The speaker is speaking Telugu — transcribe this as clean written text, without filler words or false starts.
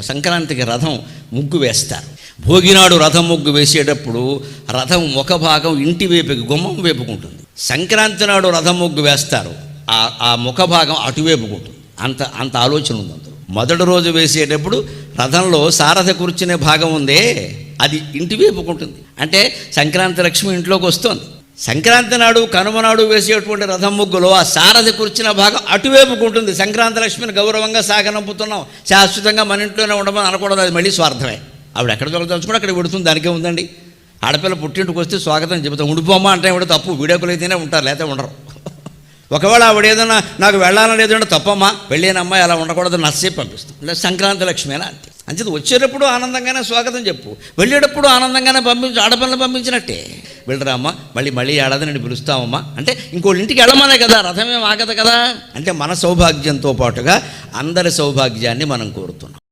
సంక్రాంతికి రథం ముగ్గు వేస్తారు. భోగినాడు రథం ముగ్గు వేసేటప్పుడు రథం ముఖ భాగం ఇంటి వైపుకి గుమ్మం వైపుకుంటుంది. సంక్రాంతి నాడు రథం ముగ్గు వేస్తారు, ఆ ముఖ భాగం అటువైపుకుంటుంది. అంత ఆలోచన ఉంది అందులో. మొదటి రోజు వేసేటప్పుడు రథంలో సారథి కూర్చునే భాగం ఉందే అది ఇంటి వైపుకుంటుంది. అంటే సంక్రాంతి లక్ష్మి ఇంట్లోకి వస్తుంది. సంక్రాంతి నాడు కనుమ నాడు వేసేటువంటి రథం ముగ్గులో ఆ సారథి కూర్చున్న భాగం అటువైపుకుంటుంది. సంక్రాంతి లక్ష్మిని గౌరవంగా సాగనంపుతున్నాం, శాశ్వతంగా మన ఇంట్లోనే ఉండమని అనకూడదు, అది మళ్ళీ స్వార్థమే. ఆవిడ ఎక్కడ దొరకదలుచుకుంటే అక్కడ పెడుతుంది, దానికే ఉందండి. ఆడపిల్ల పుట్టింటికి వస్తే స్వాగతం చెబుతాం, ఉండిపోమ్మా అంటే కూడా తప్పు, వీడియోకులు అయితేనే ఉంటారు, లేకపోతే ఉండరు. ఒకవేళ ఆవిడ ఏదైనా నాకు వెళ్ళాలని లేదంటే తప్పమ్మా, వెళ్ళేనమ్మా అలా ఉండకూడదు నచ్చేసి పంపిస్తాం. లేదా సంక్రాంతి లక్ష్మేనా అంతే. అంచేది వచ్చేటప్పుడు ఆనందంగానే స్వాగతం చెప్పు, వెళ్ళేటప్పుడు ఆనందంగానే పంపించు. ఆడపిల్లని పంపించినట్టే, వెళ్ళరామ్మా మళ్ళీ ఏడాది నేను పిలుస్తామమ్మా అంటే ఇంకోళ్ళ ఇంటికి వెళ్ళమనే కదా, రథమేం ఆగదు కదా. అంటే మన సౌభాగ్యంతో పాటుగా అందరి సౌభాగ్యాన్ని మనం కోరుతున్నాం.